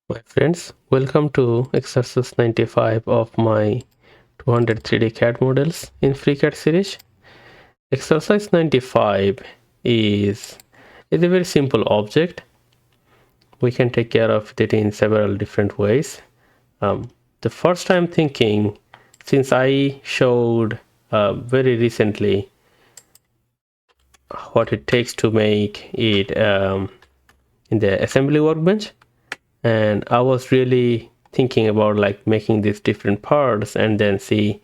My friends, welcome to exercise 95 of my 200 3D CAD models in FreeCAD series. Exercise 95 is a very simple object. We can take care of it in several different ways. The first I'm thinking, since I showed very recently what it takes to make it in the assembly workbench, and I was really thinking about like making these different parts and then see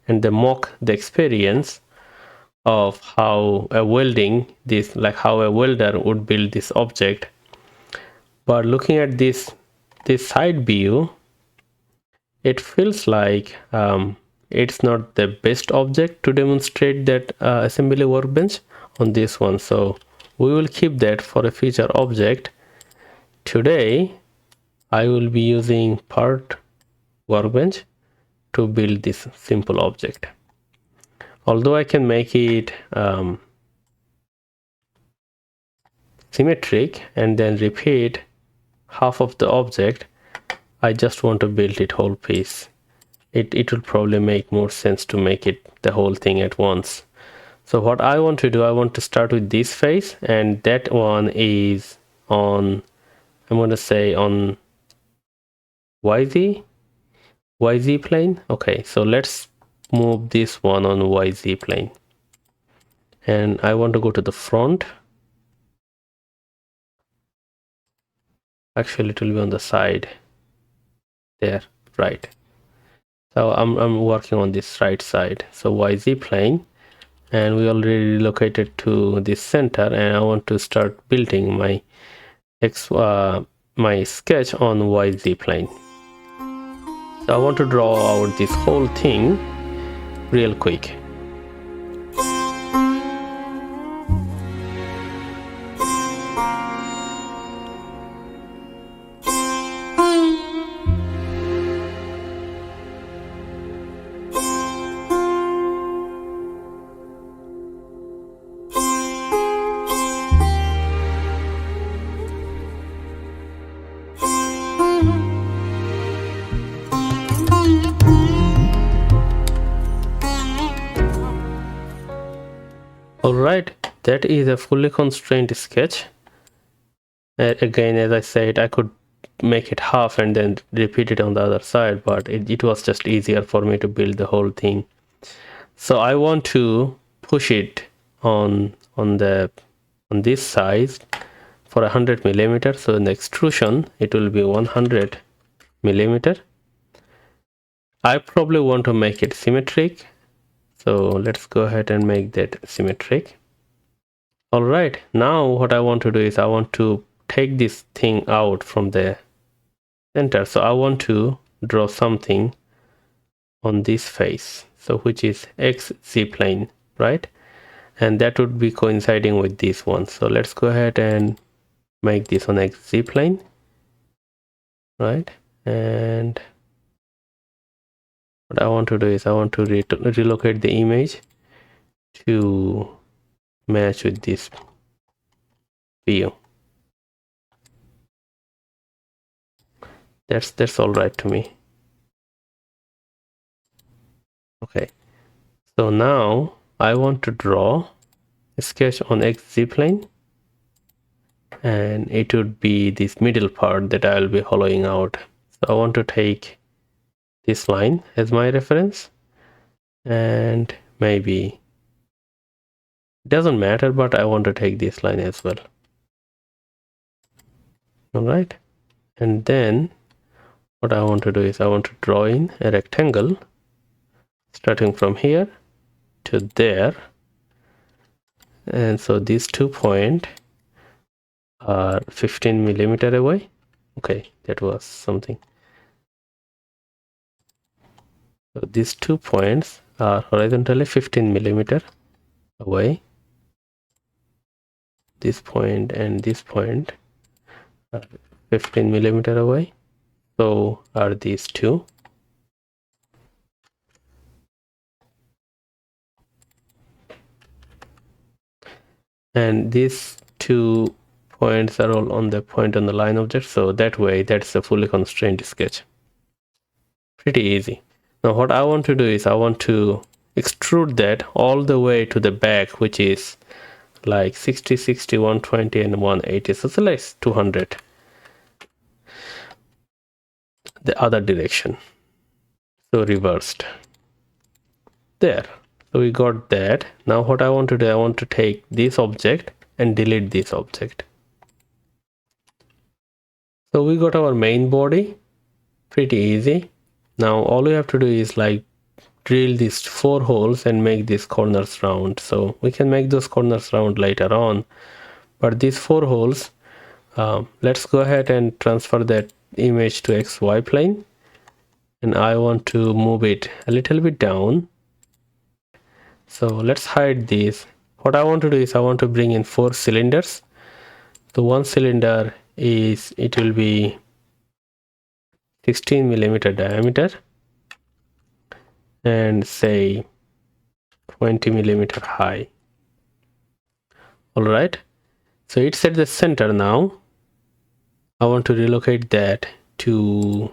and then mock the experience of how a welding this like how a welder would build this object. But looking at this side view, it feels like it's not the best object to demonstrate that assembly workbench on this one, so we will keep that for a future object. Today I will be using part workbench to build this simple object. Although I can make it symmetric and then repeat half of the object, I just want to build it whole piece. It will probably make more sense to make it the whole thing at once. So what I want to do, I want to start with this face, and that one is on, I'm going to say on YZ plane. Okay, so let's move this one on YZ plane. And I want to go to the front. Actually, it will be on the side there, right? So I'm working on this right side. So YZ plane, and we already relocated to this center, and I want to start building my my sketch on YZ plane. So I want to draw out this whole thing real quick. Alright, that is a fully constrained sketch. Again, as I said, I could make it half and then repeat it on the other side, but it was just easier for me to build the whole thing. So I want to push it on this size for 100 millimeter. So in the extrusion, it will be 100 millimeter. I probably want to make it symmetric, so let's go ahead and make that symmetric. All right, now what I want to do is I want to take this thing out from the center. So I want to draw something on this face, so which is XZ plane, right? And that would be coinciding with this one. So let's go ahead and make this on XZ plane, right? And what I want to do is I want to relocate the image to match with this view. That's all right to me. Okay, so now I want to draw a sketch on XZ plane, and it would be this middle part that I'll be hollowing out. So I want to take this line as my reference, and maybe it doesn't matter, but I want to take this line as well. All right, and then what I want to do is I want to draw in a rectangle starting from here to there, and so these 2 points are 15 millimeter away. Okay, that was something. So these 2 points are horizontally 15 millimeter away. This point and this point are 15 millimeter away. So are these two. And these 2 points are all on the point on the line object, so that way that's a fully constrained sketch. Pretty easy. Now what I want to do is I want to extrude that all the way to the back, which is like 60, 60, 120 and 180, so it's like 200 the other direction, so reversed there. So we got that. Now what I want to do, I want to take this object and delete this object. So we got our main body, pretty easy. Now all we have to do is like drill these 4 holes and make these corners round. So we can make those corners round later on, but these 4 holes, let's go ahead and transfer that image to XY plane, and I want to move it a little bit down. So let's hide these. What I want to do is I want to bring in 4 cylinders. So one cylinder is, it will be 16 millimeter diameter and say 20 millimeter high. All right, so it's at the center now. I want to relocate that to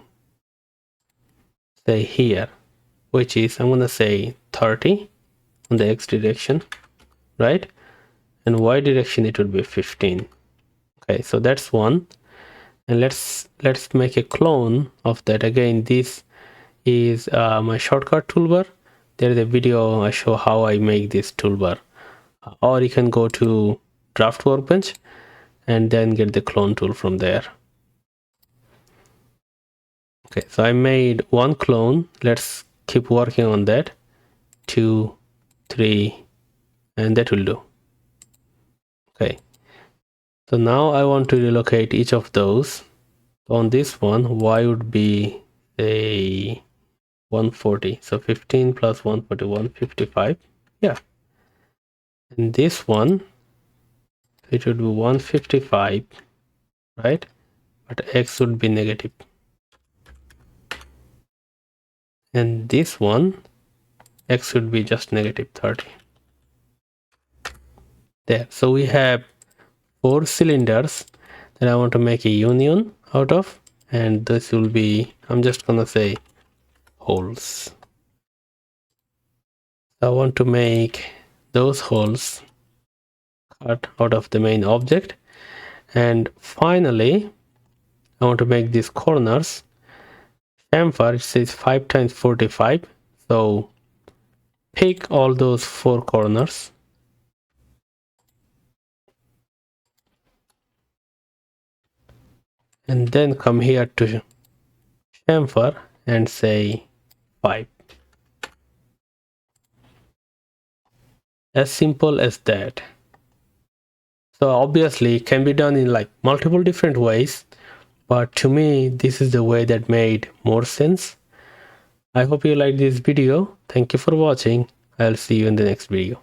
say here, which is, I'm gonna say 30 on the X direction, right? And Y direction it would be 15. Okay, so that's one. And let's make a clone of that. Again, this is my shortcut toolbar. There is a video I show how I make this toolbar, or you can go to draft workbench and then get the clone tool from there. Okay, so I made one clone. Let's keep working on that. 2, 3, and that will do. Okay, so now I want to relocate each of those. On this one, Y would be a 140, so 15 plus 140, 155. Yeah, and this one, it would be 155, right? But X would be negative. And this one, X would be just negative 30. There, so we have 4 cylinders that I want to make a union out of, and this will be, I'm just gonna say holes. I want to make those holes cut out of the main object, and finally I want to make these corners. Chamfer, it says 5 times 45, so pick all those 4 corners and then come here to chamfer and say 5. As simple as that. So obviously it can be done in like multiple different ways, but to me this is the way that made more sense. I hope you liked this video. Thank you for watching. I'll see you in the next video.